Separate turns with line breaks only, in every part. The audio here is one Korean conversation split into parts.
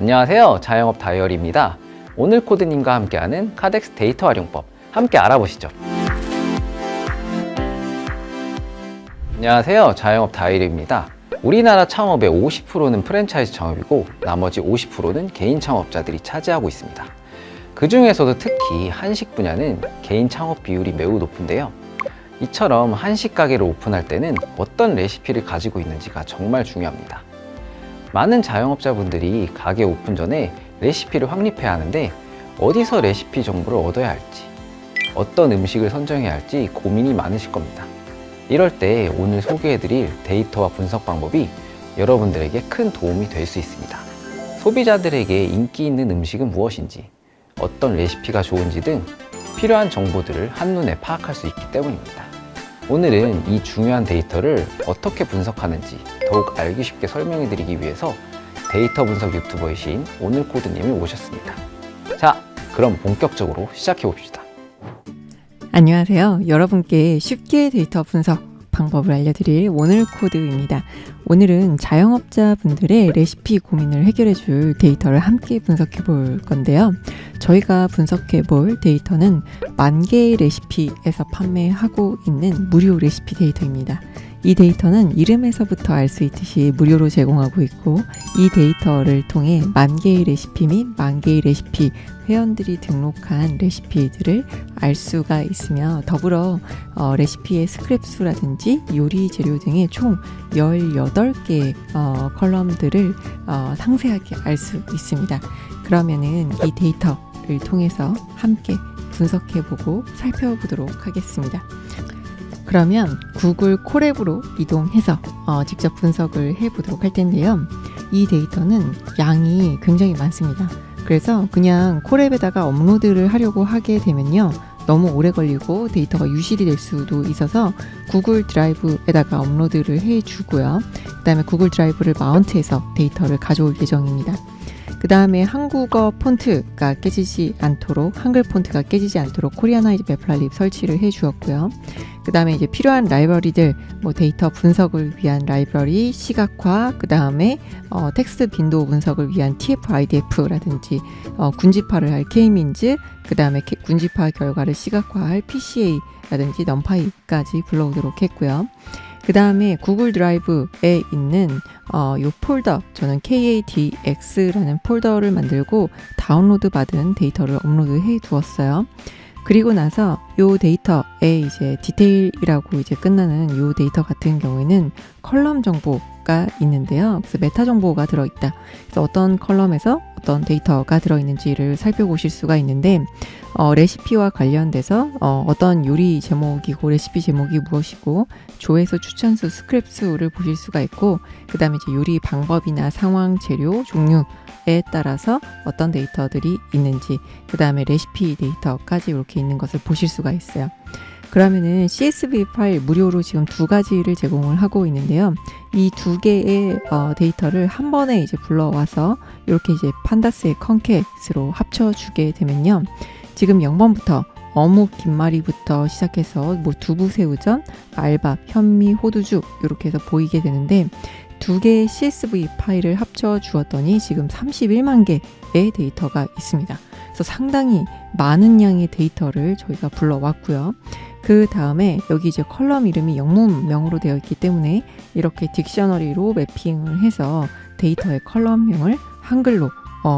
안녕하세요. 자영업 다이어리입니다. 오늘 코드님과 함께하는 카덱스 데이터 활용법 함께 알아보시죠. 안녕하세요. 자영업 다이어리입니다. 우리나라 창업의 50%는 프랜차이즈 창업이고 나머지 50%는 개인 창업자들이 차지하고 있습니다. 그 중에서도 특히 한식 분야는 개인 창업 비율이 매우 높은데요. 이처럼 한식 가게를 오픈할 때는 어떤 레시피를 가지고 있는지가 정말 중요합니다. 많은 자영업자분들이 가게 오픈 전에 레시피를 확립해야 하는데 어디서 레시피 정보를 얻어야 할지, 어떤 음식을 선정해야 할지 고민이 많으실 겁니다. 이럴 때 오늘 소개해드릴 데이터와 분석 방법이 여러분들에게 큰 도움이 될 수 있습니다. 소비자들에게 인기 있는 음식은 무엇인지, 어떤 레시피가 좋은지 등 필요한 정보들을 한눈에 파악할 수 있기 때문입니다. 오늘은 이 중요한 데이터를 어떻게 분석하는지 더욱 알기 쉽게 설명해 드리기 위해서 데이터 분석 유튜버이신 오늘코드님을 모셨습니다. 자, 그럼 본격적으로 시작해 봅시다.
안녕하세요. 여러분께 쉽게 데이터 분석 방법을 알려드릴 오늘코드입니다. 오늘은 자영업자분들의 레시피 고민을 해결해 줄 데이터를 함께 분석해 볼 건데요. 저희가 분석해 볼 데이터는 10,000개의 레시피에서 판매하고 있는 무료 레시피 데이터입니다. 이 데이터는 이름에서부터 알 수 있듯이 무료로 제공하고 있고, 이 데이터를 통해 10,000개의 레시피 및 10,000개의 레시피 회원들이 등록한 레시피들을 알 수가 있으며, 더불어 레시피의 스크랩 수라든지 요리 재료 등의 총 18개의 컬럼들을 상세하게 알 수 있습니다. 그러면은 이 데이터를 통해서 함께 분석해보고 살펴보도록 하겠습니다. 그러면 구글 콜앱으로 이동해서 직접 분석을 해보도록 할 텐데요. 이 데이터는 양이 굉장히 많습니다. 그래서 그냥 콜앱에다가 업로드를 하려고 하게 되면요, 너무 오래 걸리고 데이터가 유실이 될 수도 있어서 구글 드라이브에다가 업로드를 해주고요. 그 다음에 구글 드라이브를 마운트해서 데이터를 가져올 예정입니다. 그 다음에 한국어 폰트가 깨지지 않도록, 한글 폰트가 깨지지 않도록 코리아나이즈 매플랍 설치를 해 주었고요. 그 다음에 이제 필요한 라이브러리들, 데이터 분석을 위한 라이브러리, 시각화, 그 다음에 텍스트 빈도 분석을 위한 TF-IDF라든지 군집화를 할 K민즈, 그 다음에 군집화 결과를 시각화할 PCA라든지 넘파이까지 불러오도록 했고요. 그 다음에 구글 드라이브에 있는 요 폴더, 저는 KADX라는 폴더를 만들고 다운로드 받은 데이터를 업로드해 두었어요. 그리고 나서 요 데이터에 이제 디테일이라고 이제 끝나는 요 데이터 같은 경우에는 컬럼 정보가 있는데요. 그래서 메타 정보가 들어있다. 그래서 어떤 컬럼에서 어떤 데이터가 들어있는지를 살펴보실 수가 있는데, 레시피와 관련돼서 어떤 요리 제목이고 레시피 제목이 무엇이고 조회수, 추천수, 스크랩 수를 보실 수가 있고, 그 다음에 이제 요리 방법이나 상황, 재료, 종류에 따라서 어떤 데이터들이 있는지, 그 다음에 레시피 데이터까지 이렇게 있는 것을 보실 수가 있어요. 그러면은 CSV 파일 무료로 지금 2가지를 제공을 하고 있는데요. 이 2개의 데이터를 한 번에 이제 불러와서 이렇게 이제 판다스의 컨캣으로 합쳐주게 되면요, 지금 0번부터 어묵, 김말이부터 시작해서 두부, 새우전, 알밥, 현미, 호두죽 이렇게 해서 보이게 되는데, 2개의 CSV 파일을 합쳐 주었더니 지금 31만 개의 데이터가 있습니다. 그래서 상당히 많은 양의 데이터를 저희가 불러왔고요. 그 다음에 여기 이제 컬럼 이름이 영문명으로 되어 있기 때문에 이렇게 딕셔너리로 매핑을 해서 데이터의 컬럼명을 한글로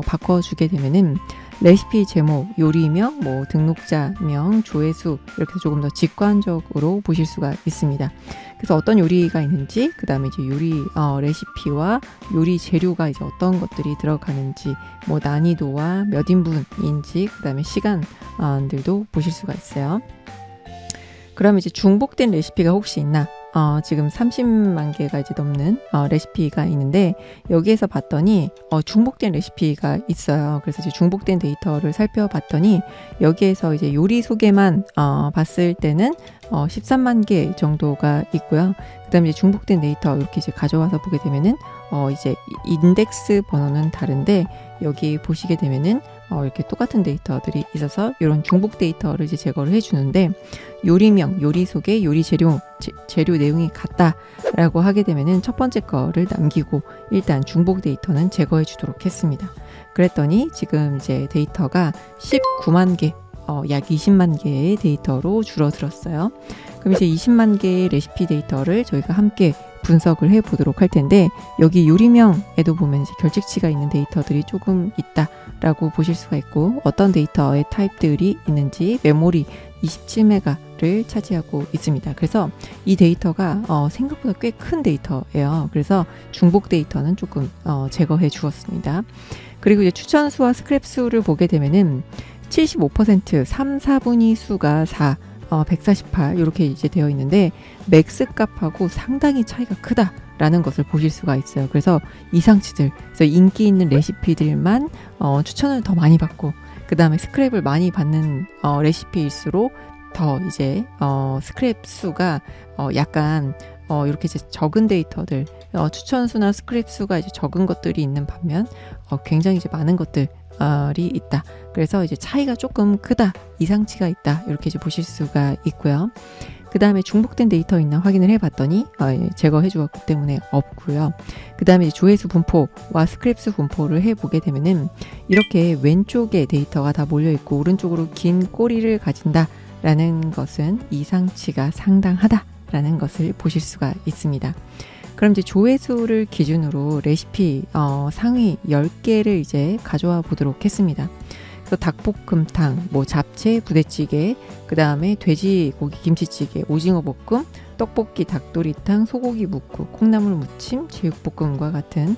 바꿔주게 되면은 레시피 제목, 요리명, 등록자명, 조회수 이렇게 조금 더 직관적으로 보실 수가 있습니다. 그래서 어떤 요리가 있는지, 그 다음에 이제 요리 레시피와 요리 재료가 이제 어떤 것들이 들어가는지, 난이도와 몇 인분인지, 그 다음에 시간들도 보실 수가 있어요. 그럼 이제 중복된 레시피가 혹시 있나? 지금 30만 개가 이제 넘는 레시피가 있는데, 여기에서 봤더니 중복된 레시피가 있어요. 그래서 이제 중복된 데이터를 살펴봤더니 여기에서 이제 요리 소개만 봤을 때는 13만 개 정도가 있고요. 그다음에 이제 중복된 데이터 이렇게 이제 가져와서 보게 되면은 이제 인덱스 번호는 다른데 여기 보시게 되면은 이렇게 똑같은 데이터들이 있어서 이런 중복 데이터를 이제 제거를 해주는데, 요리명, 요리 소개, 요리 재료 내용이 같다라고 하게 되면은 첫 번째 거를 남기고 일단 중복 데이터는 제거해 주도록 했습니다. 그랬더니 지금 이제 데이터가 19만 개, 약 20만 개의 데이터로 줄어들었어요. 그럼 이제 20만 개의 레시피 데이터를 저희가 함께 분석을 해 보도록 할 텐데, 여기 요리명에도 보면 이제 결칙치가 있는 데이터들이 조금 있다라고 보실 수가 있고, 어떤 데이터의 타입들이 있는지 메모리 27메가를 차지하고 있습니다. 그래서 이 데이터가 생각보다 꽤 큰 데이터예요. 그래서 중복 데이터는 조금 제거해 주었습니다. 그리고 이제 추천수와 스크랩 수를 보게 되면은 75% 3, 4분위 수가 4, 148 이렇게 이제 되어 있는데, 맥스 값하고 상당히 차이가 크다라는 것을 보실 수가 있어요. 그래서 이상치들, 그래서 인기 있는 레시피들만 추천을 더 많이 받고, 그 다음에 스크랩을 많이 받는 레시피일수록 더 이제 스크랩 수가 약간 이렇게 이제 적은 데이터들, 추천 수나 스크랩 수가 이제 적은 것들이 있는 반면 굉장히 이제 많은 것들이 있다. 그래서 이제 차이가 조금 크다, 이상치가 있다, 이렇게 이제 보실 수가 있고요. 그 다음에 중복된 데이터 있나 확인을 해봤더니 제거해 주었기 때문에 없고요. 그 다음에 조회수 분포와 스크랩수 분포를 해보게 되면은 이렇게 왼쪽에 데이터가 다 몰려 있고 오른쪽으로 긴 꼬리를 가진다라는 것은 이상치가 상당하다라는 것을 보실 수가 있습니다. 그럼 이제 조회수를 기준으로 레시피 상위 10개를 이제 가져와 보도록 했습니다. 그래서 닭볶음탕, 뭐 잡채, 부대찌개, 그 다음에 돼지고기 김치찌개, 오징어 볶음, 떡볶이, 닭도리탕, 소고기 묵국, 콩나물 무침, 제육볶음과 같은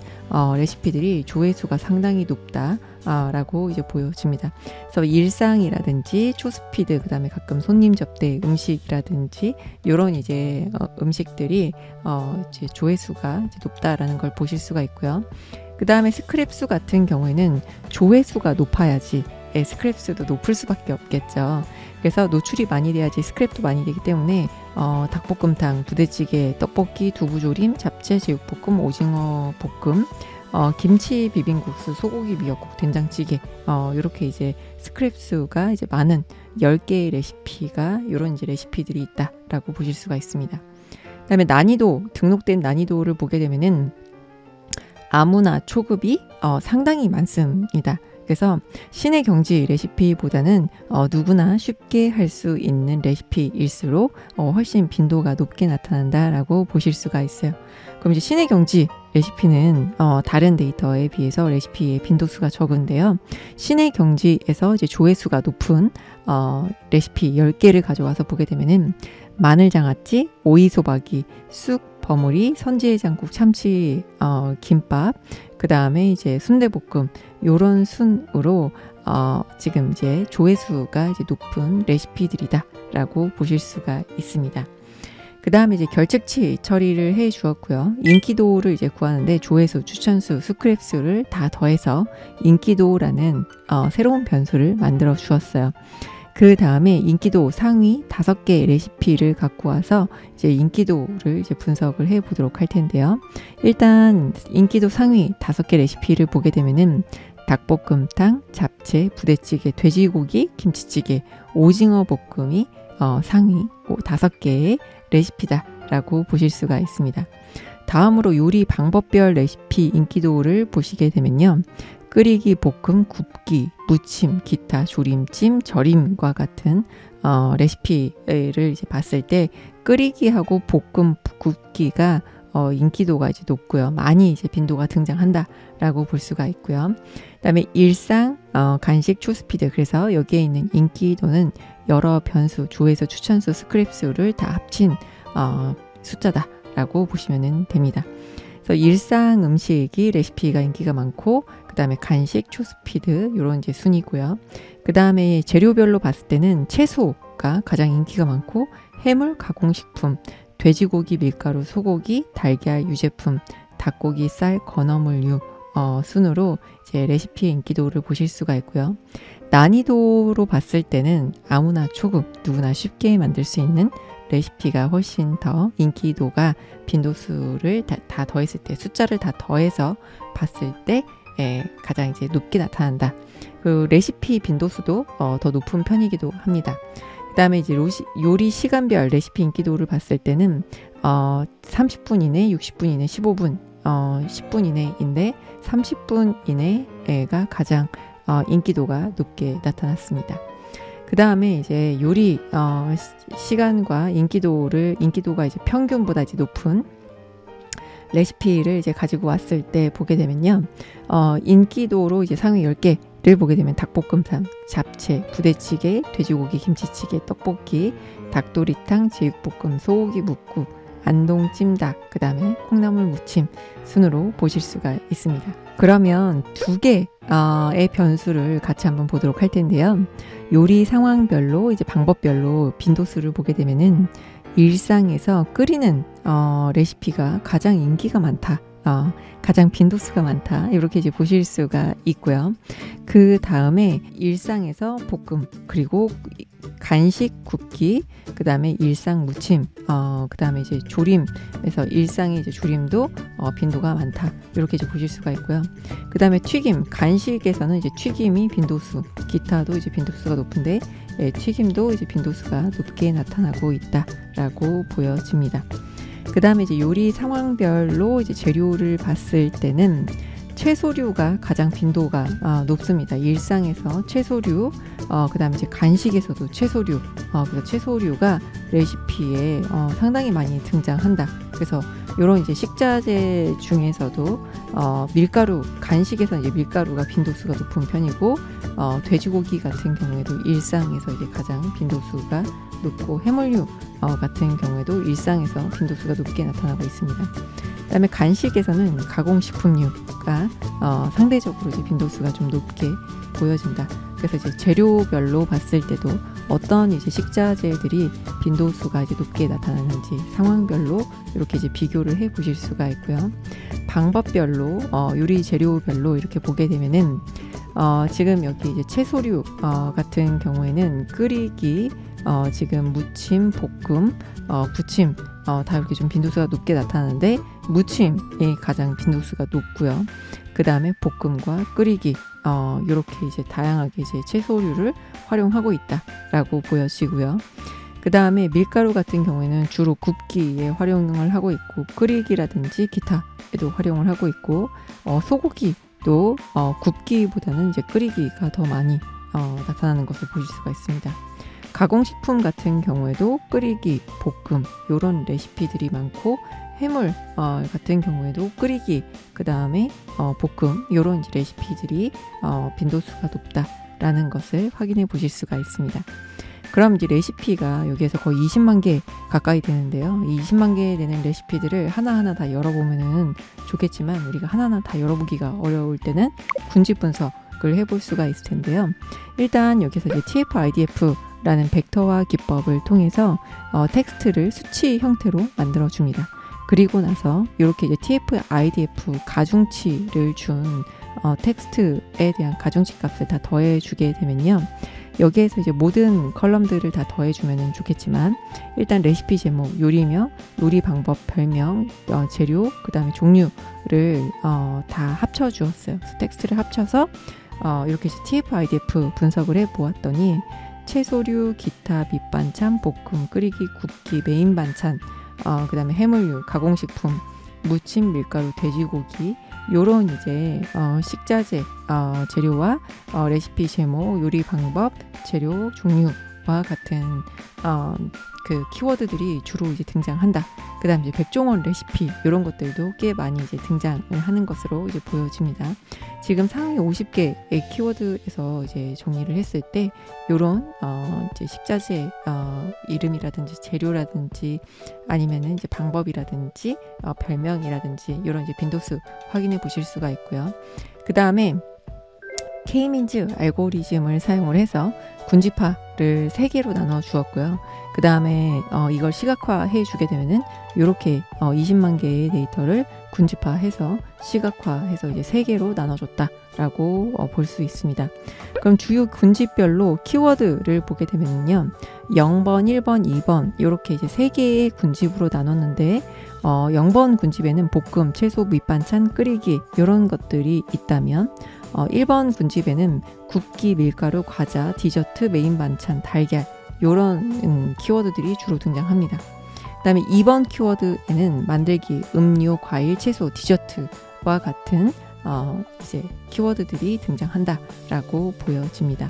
레시피들이 조회수가 상당히 높다라고 이제 보여집니다. 그래서 일상이라든지 초스피드, 그 다음에 가끔 손님 접대 음식이라든지 이런 이제 음식들이 이제 조회수가 이제 높다라는 걸 보실 수가 있고요. 그 다음에 스크랩수 같은 경우에는 조회수가 높아야지 스크랩수도 높을 수밖에 없겠죠. 그래서 노출이 많이 돼야지 스크랩도 많이 되기 때문에 닭볶음탕, 부대찌개, 떡볶이, 두부조림, 잡채, 제육볶음, 오징어 볶음, 김치 비빔국수, 소고기 미역국, 된장찌개 이렇게 이제 스크랩수가 이제 많은 10개의 레시피가 이런 이제 레시피들이 있다라고 보실 수가 있습니다. 그다음에 난이도, 등록된 난이도를 보게 되면은 아무나 초급이 상당히 많습니다. 그래서 신의 경지 레시피보다는 누구나 쉽게 할 수 있는 레시피일수록 훨씬 빈도가 높게 나타난다라고 보실 수가 있어요. 그럼 이제 신의 경지 레시피는 다른 데이터에 비해서 레시피의 빈도수가 적은데요. 신의 경지에서 이제 조회수가 높은 레시피 10개를 가져와서 보게 되면은 마늘장아찌, 오이소박이, 쑥 버무리, 선지해장국, 참치 김밥, 그 다음에 이제 순대볶음, 요런 순으로 지금 이제 조회수가 이제 높은 레시피들이다라고 보실 수가 있습니다. 그 다음에 이제 결측치 처리를 해 주었고요. 인기도를 이제 구하는데 조회수, 추천수, 스크랩수를 다 더해서 인기도라는 새로운 변수를 만들어 주었어요. 그 다음에 인기도 상위 5개 레시피를 갖고 와서 이제 인기도를 이제 분석을 해 보도록 할 텐데요. 일단 인기도 상위 5개 레시피를 보게 되면은 닭볶음탕, 잡채, 부대찌개, 돼지고기, 김치찌개, 오징어 볶음이 상위 5개의 레시피다라고 보실 수가 있습니다. 다음으로 요리 방법별 레시피 인기도를 보시게 되면요. 끓이기, 볶음, 굽기, 무침, 기타, 조림찜, 절임과 같은 레시피를 이제 봤을 때 끓이기하고 볶음, 굽기가 인기도가 이제 높고요. 많이 이제 빈도가 등장한다라고 볼 수가 있고요. 그다음에 일상, 간식, 초스피드. 그래서 여기에 있는 인기도는 여러 변수, 조회수, 추천수, 스크랩수를 다 합친 숫자다라고 보시면 됩니다. 그래서 일상 음식이 레시피가 인기가 많고, 그 다음에 간식, 초스피드 이런 이제 순이고요. 그 다음에 재료별로 봤을 때는 채소가 가장 인기가 많고, 해물, 가공식품, 돼지고기, 밀가루, 소고기, 달걀, 유제품, 닭고기, 쌀, 건어물류 순으로 이제 레시피의 인기도를 보실 수가 있고요. 난이도로 봤을 때는 아무나 초급, 누구나 쉽게 만들 수 있는 레시피가 훨씬 더 인기도가 빈도수를 다 더했을 때, 숫자를 다 더해서 봤을 때 가장 가장 이제 높게 나타난다. 그 레시피 빈도수도 더 높은 편이기도 합니다. 그다음에 이제 요리 시간별 레시피 인기도를 봤을 때는 30분 이내, 60분 이내, 15분, 10분 이내인데 30분 이내가 가장 인기도가 높게 나타났습니다. 그 다음에 이제 요리 시간과 인기도가 이제 평균보다 이제 높은 레시피를 이제 가지고 왔을 때 보게 되면요. 인기도로 이제 상위 10개를 보게 되면 닭볶음탕, 잡채, 부대찌개, 돼지고기 김치찌개, 떡볶이, 닭도리탕, 제육볶음, 소고기 묵국, 안동 찜닭, 그 다음에 콩나물 무침 순으로 보실 수가 있습니다. 그러면 두 개의 변수를 같이 한번 보도록 할 텐데요. 요리 상황별로 이제 방법별로 빈도수를 보게 되면은 일상에서 끓이는 레시피가 가장 인기가 많다. 가장 빈도수가 많다. 이렇게 이제 보실 수가 있고요. 그 다음에 일상에서 볶음, 그리고 간식 굽기, 그 다음에 일상 무침, 그 다음에 이제 조림에서 일상의 이제 조림도 빈도가 많다. 이렇게 이제 보실 수가 있고요. 그 다음에 튀김, 간식에서는 이제 튀김이 빈도수, 기타도 이제 빈도수가 높은데 튀김도 이제 빈도수가 높게 나타나고 있다라고 보여집니다. 그 다음에 이제 요리 상황별로 이제 재료를 봤을 때는 채소류가 가장 빈도가 높습니다. 일상에서 채소류, 그 다음에 이제 간식에서도 채소류, 그래서 채소류가 레시피에 상당히 많이 등장한다. 그래서 이런 이제 식자재 중에서도 밀가루, 간식에서 이제 밀가루가 빈도수가 높은 편이고, 돼지고기 같은 경우에도 일상에서 이제 가장 빈도수가 높고, 해물류 같은 경우에도 일상에서 빈도수가 높게 나타나고 있습니다. 그다음에 간식에서는 가공식품류가 상대적으로 이제 빈도수가 좀 높게 보여진다. 그래서 이제 재료별로 봤을 때도 어떤 이제 식자재들이 빈도수가 이제 높게 나타나는지 상황별로 이렇게 이제 비교를 해 보실 수가 있고요. 방법별로 요리 재료별로 이렇게 보게 되면은 지금 여기 이제 채소류 같은 경우에는 끓이기, 지금 무침, 볶음, 부침 다 이렇게 좀 빈도수가 높게 나타나는데 무침이 가장 빈도수가 높고요. 그 다음에 볶음과 끓이기 이렇게 이제 다양하게 이제 채소류를 활용하고 있다라고 보여지고요. 그 다음에 밀가루 같은 경우에는 주로 굽기에 활용을 하고 있고 끓이기라든지 기타에도 활용을 하고 있고 소고기도 굽기보다는 이제 끓이기가 더 많이 나타나는 것을 보실 수가 있습니다. 가공식품 같은 경우에도 끓이기, 볶음 이런 레시피들이 많고 해물 같은 경우에도 끓이기, 그 다음에 볶음 이런 레시피들이 빈도수가 높다라는 것을 확인해 보실 수가 있습니다. 그럼 이제 레시피가 여기에서 거의 20만 개 가까이 되는데요. 이 20만 개 되는 레시피들을 하나하나 다 열어보면은 좋겠지만 우리가 하나하나 다 열어보기가 어려울 때는 군집 분석을 해볼 수가 있을 텐데요. 일단 여기서 이제 TF-IDF 라는 벡터화 기법을 통해서 텍스트를 수치 형태로 만들어 줍니다. 그리고 나서 이렇게 이제 TF-IDF 가중치를 준 텍스트에 대한 가중치 값을 다 더해 주게 되면요. 여기에서 이제 모든 컬럼들을 다 더해 주면 좋겠지만 일단 레시피 제목, 요리명, 요리 방법, 별명, 재료, 그 다음에 종류를 다 합쳐 주었어요. 그래서 텍스트를 합쳐서 이렇게 이제 TF-IDF 분석을 해 보았더니 채소류, 기타, 밑반찬, 볶음, 끓이기, 굽기, 메인 반찬, 그 다음에 해물류, 가공식품, 무침, 밀가루, 돼지고기 요런 이제 식자재 재료와 레시피 제목, 요리 방법, 재료, 종류와 같은 그 키워드들이 주로 이제 등장한다. 그 다음 이제 백종원 레시피 이런 것들도 꽤 많이 이제 등장을 하는 것으로 이제 보여집니다. 지금 상위 50개의 키워드에서 이제 정리를 했을 때 이런 이제 식자재 이름이라든지 재료라든지 아니면은 이제 방법이라든지 별명이라든지 이런 이제 빈도수 확인해 보실 수가 있고요. 그 다음에 K-민즈 알고리즘을 사용을 해서 군집화를 3개로 나눠 주었고요. 그 다음에 이걸 시각화해 주게 되면은 이렇게 20만 개의 데이터를 군집화해서 시각화해서 이제 3개로 나눠줬다라고 볼 수 있습니다. 그럼 주요 군집별로 키워드를 보게 되면요, 0번, 1번, 2번 이렇게 이제 3개의 군집으로 나눴는데 0번 군집에는 볶음, 채소, 밑반찬, 끓이기 이런 것들이 있다면 1번 군집에는 굽기, 밀가루, 과자, 디저트, 메인 반찬, 달걀 이런 키워드들이 주로 등장합니다. 그 다음에 2번 키워드에는 만들기, 음료, 과일, 채소, 디저트와 같은 이제 키워드들이 등장한다라고 보여집니다.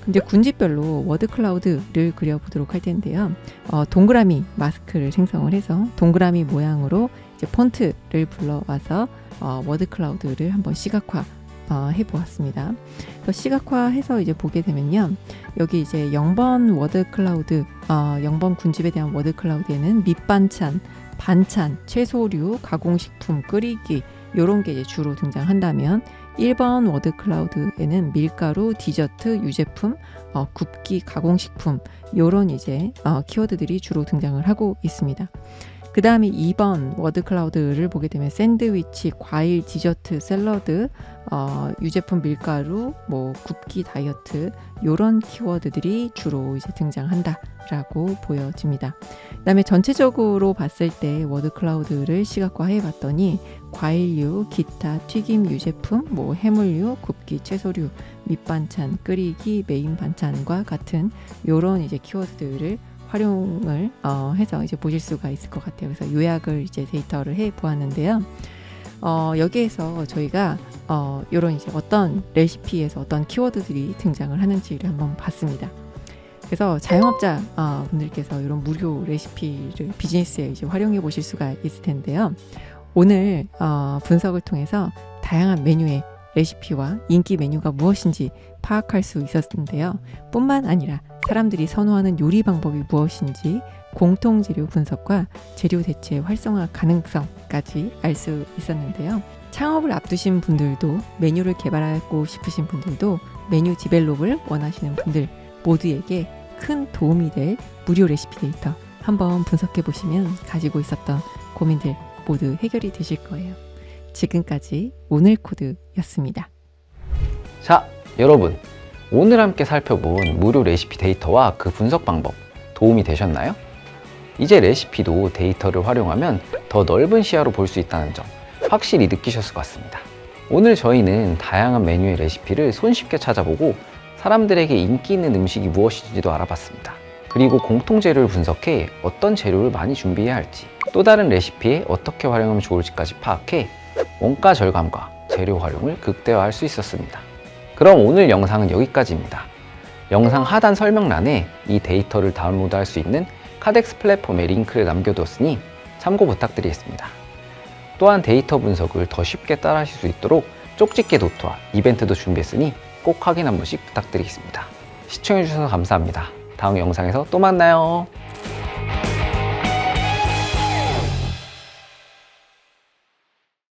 근데 군집별로 워드 클라우드를 그려보도록 할 텐데요. 동그라미 마스크를 생성을 해서 동그라미 모양으로 이제 폰트를 불러와서 워드 클라우드를 한번 시각화 해보았습니다. 시각화해서 이제 보게 되면요, 여기 이제 0번 워드 클라우드, 0번 군집에 대한 워드 클라우드에는 밑반찬, 반찬, 채소류, 가공식품, 끓이기 이런 게 이제 주로 등장한다면 1번 워드 클라우드에는 밀가루, 디저트, 유제품, 굽기, 가공식품 이런 이제 키워드들이 주로 등장을 하고 있습니다. 그 다음에 2번 워드 클라우드를 보게 되면 샌드위치, 과일, 디저트, 샐러드, 유제품, 밀가루, 뭐 굽기, 다이어트 이런 키워드들이 주로 이제 등장한다라고 보여집니다. 그 다음에 전체적으로 봤을 때 워드 클라우드를 시각화해 봤더니 과일류, 기타, 튀김, 유제품, 뭐 해물류, 굽기, 채소류, 밑반찬, 끓이기, 메인 반찬과 같은 이런 이제 키워드들을 활용을 해서 이제 보실 수가 있을 것 같아요. 그래서 요약을 이제 데이터를 해 보았는데요. 여기에서 저희가 이런 이제 어떤 레시피에서 어떤 키워드들이 등장을 하는지를 한번 봤습니다. 그래서 자영업자 분들께서 이런 무료 레시피를 비즈니스에 이제 활용해 보실 수가 있을 텐데요. 오늘 분석을 통해서 다양한 메뉴의 레시피와 인기 메뉴가 무엇인지 파악할 수 있었는데요. 뿐만 아니라 사람들이 선호하는 요리 방법이 무엇인지 공통 재료 분석과 재료 대체 활성화 가능성까지 알 수 있었는데요. 창업을 앞두신 분들도, 메뉴를 개발하고 싶으신 분들도, 메뉴 디벨롭을 원하시는 분들 모두에게 큰 도움이 될 무료 레시피 데이터 한번 분석해 보시면 가지고 있었던 고민들 모두 해결이 되실 거예요. 지금까지 오늘 코드였습니다.
자, 여러분, 오늘 함께 살펴본 무료 레시피 데이터와 그 분석 방법 도움이 되셨나요? 이제 레시피도 데이터를 활용하면 더 넓은 시야로 볼 수 있다는 점 확실히 느끼셨을 것 같습니다. 오늘 저희는 다양한 메뉴의 레시피를 손쉽게 찾아보고 사람들에게 인기 있는 음식이 무엇인지도 알아봤습니다. 그리고 공통 재료를 분석해 어떤 재료를 많이 준비해야 할지, 또 다른 레시피에 어떻게 활용하면 좋을지까지 파악해 원가 절감과 재료 활용을 극대화할 수 있었습니다. 그럼 오늘 영상은 여기까지입니다. 영상 하단 설명란에 이 데이터를 다운로드할 수 있는 카덱스 플랫폼의 링크를 남겨두었으니 참고 부탁드리겠습니다. 또한 데이터 분석을 더 쉽게 따라하실 수 있도록 쪽집게 노트와 이벤트도 준비했으니 꼭 확인 한 번씩 부탁드리겠습니다. 시청해주셔서 감사합니다. 다음 영상에서 또 만나요.